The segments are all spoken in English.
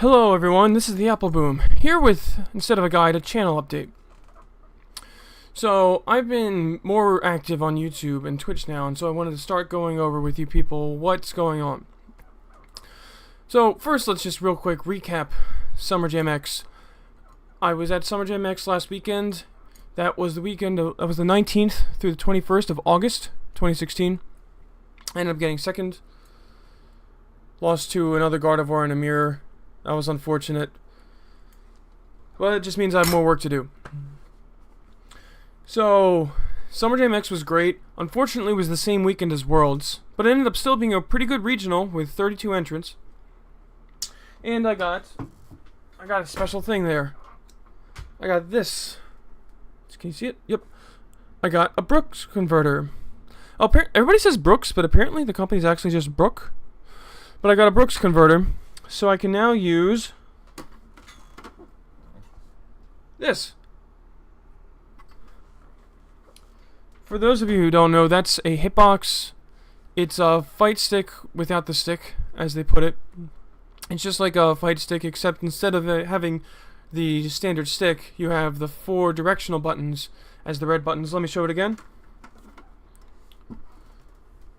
Hello everyone, this is the Apple Boom, here with, instead of a guide, a channel update. So, I've been more active on YouTube and Twitch now, and so I wanted to start going over with you people what's going on. So, first let's just real quick recap Summer Jam X. I was at Summer Jam X last weekend. That was the weekend, that was the 19th through the 21st of August, 2016. I ended up getting second. Lost to another Gardevoir and a mirror. That was unfortunate. But it just means I have more work to do. So, Summer Jam X was great. Unfortunately, it was the same weekend as Worlds. But it ended up still being a pretty good regional with 32 entrants. And I got a special thing there. I got this. Can you see it? Yep. I got a Brooks converter. Everybody says Brooks, but apparently the company's actually just Brook. But I got a Brooks converter. So I can now use this. For those of you who don't know, that's a hitbox. It's a fight stick without the stick, as they put it. It's just like a fight stick, except instead of having the standard stick, you have the 4 directional buttons as the red buttons. Let me show it again.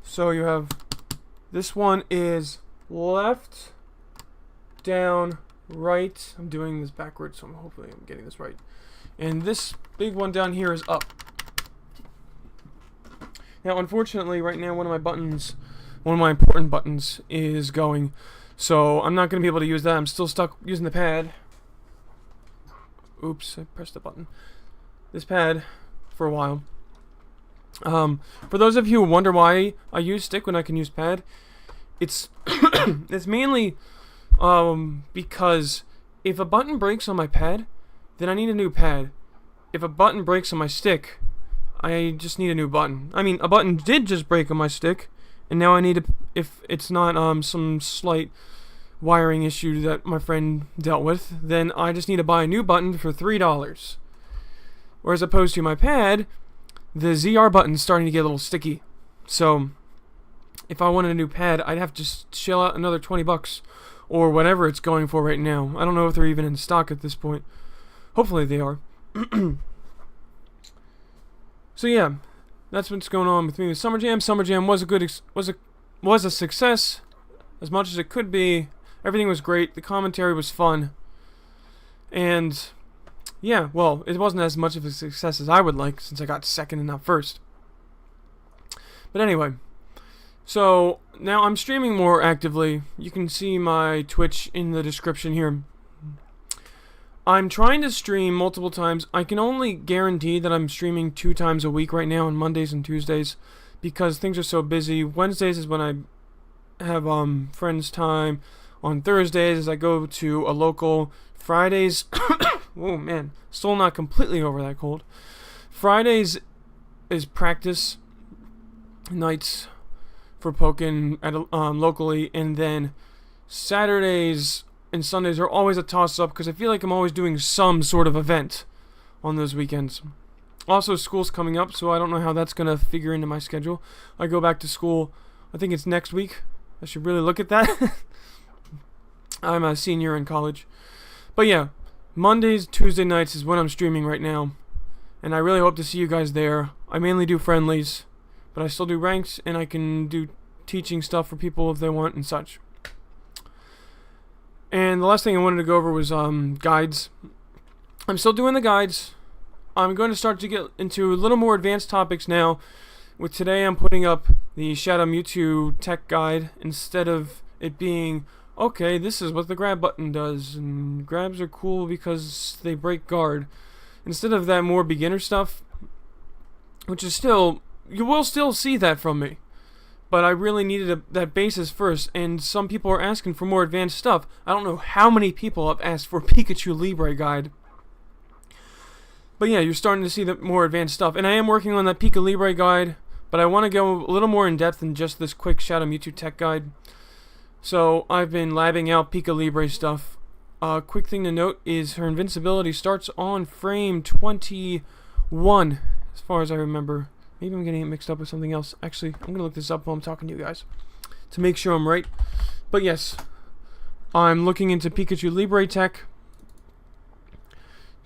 So you have, this one is left, down, right. I'm doing this backwards, so hopefully I'm getting this right. And this big one down here is up. Now, unfortunately, right now, one of my important buttons is going. So I'm not going to be able to use that. I'm still stuck using the pad. Oops, I pressed the button. This pad for a while. For those of you who wonder why I use stick when I can use pad, it's it's mainly because if a button breaks on my pad, then I need a new pad. If a button breaks on my stick, I just need a new button. I mean, a button did just break on my stick, and now I need to, if it's not some slight wiring issue that my friend dealt with, then I just need to buy a new button for $3. Whereas opposed to my pad, the ZR button's starting to get a little sticky. So if I wanted a new pad, I'd have to shell out another 20 bucks or whatever it's going for right now. I don't know if they're even in stock at this point. Hopefully they are. So yeah, that's what's going on with me with Summer Jam. Summer Jam was a success as much as it could be. Everything was great. The commentary was fun. And yeah, well, it wasn't as much of a success as I would like since I got second and not first. But anyway, so now I'm streaming more actively. You can see my Twitch in the description here. I'm trying to stream multiple times. I can only guarantee that I'm streaming 2 times a week right now on Mondays and Tuesdays because things are so busy. Wednesdays is when I have friends time. On Thursdays as I go to a local. Fridays, oh man, still not completely over that cold. Fridays is practice nights for Pokken at locally, and then Saturdays and Sundays are always a toss-up because I feel like I'm always doing some sort of event on those weekends. Also, school's coming up, so I don't know how that's going to figure into my schedule. I go back to school, I think it's next week. I should really look at that. I'm a senior in college. But yeah, Mondays, Tuesday nights is when I'm streaming right now. And I really hope to see you guys there. I mainly do friendlies, but I still do ranks, and I can do teaching stuff for people if they want and such. And the last thing I wanted to go over was guides. I'm still doing the guides. I'm going to start to get into a little more advanced topics now. With today, I'm putting up the Shadow Mewtwo tech guide instead of it being, okay, this is what the grab button does, and grabs are cool because they break guard. Instead of that more beginner stuff, which is still, you will still see that from me. But I really needed that basis first, and some people are asking for more advanced stuff. I don't know how many people have asked for Pikachu Libre guide. But yeah, you're starting to see the more advanced stuff. And I am working on that Pika Libre guide, but I want to go a little more in depth than just this quick Shadow Mewtwo tech guide. So I've been labbing out Pika Libre stuff. Quick thing to note is her invincibility starts on frame 21, as far as I remember. Maybe I'm getting it mixed up with something else. Actually, I'm going to look this up while I'm talking to you guys to make sure I'm right. But yes, I'm looking into Pikachu Libre tech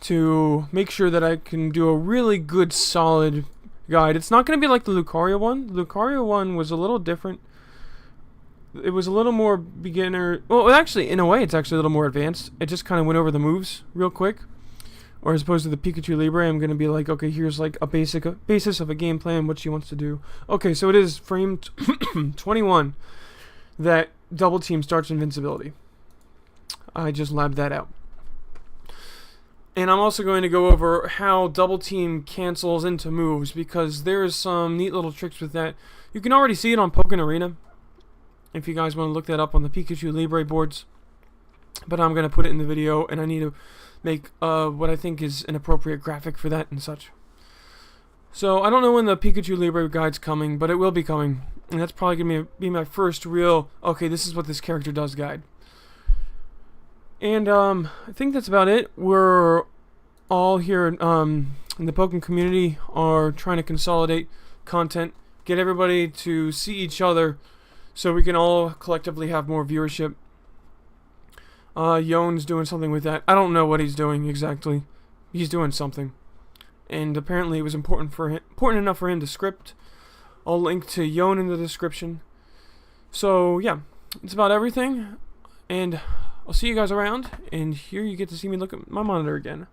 to make sure that I can do a really good, solid guide. It's not going to be like the Lucario one. The Lucario one was a little different. It was a little more beginner. Well, actually, in a way, it's actually a little more advanced. It just kind of went over the moves real quick. Or as opposed to the Pikachu Libre, I'm going to be like, okay, here's like a basis of a game plan, what she wants to do. Okay, so it is frame 21 that Double Team starts invincibility. I just labbed that out. And I'm also going to go over how Double Team cancels into moves, because there's some neat little tricks with that. You can already see it on Pokken Arena, if you guys want to look that up on the Pikachu Libre boards. But I'm going to put it in the video, and I need to make what I think is an appropriate graphic for that and such. So I don't know when the Pikachu Libre guide's coming, but it will be coming. And that's probably going to be my first real, okay, this is what this character does guide. And I think that's about it. We're all here in the Pokemon community are trying to consolidate content, get everybody to see each other so we can all collectively have more viewership. Yoehn's doing something with that. I don't know what he's doing exactly. He's doing something. And apparently it was important enough for him to script. I'll link to Yoehn in the description. So, yeah. It's about everything. And I'll see you guys around. And here you get to see me look at my monitor again.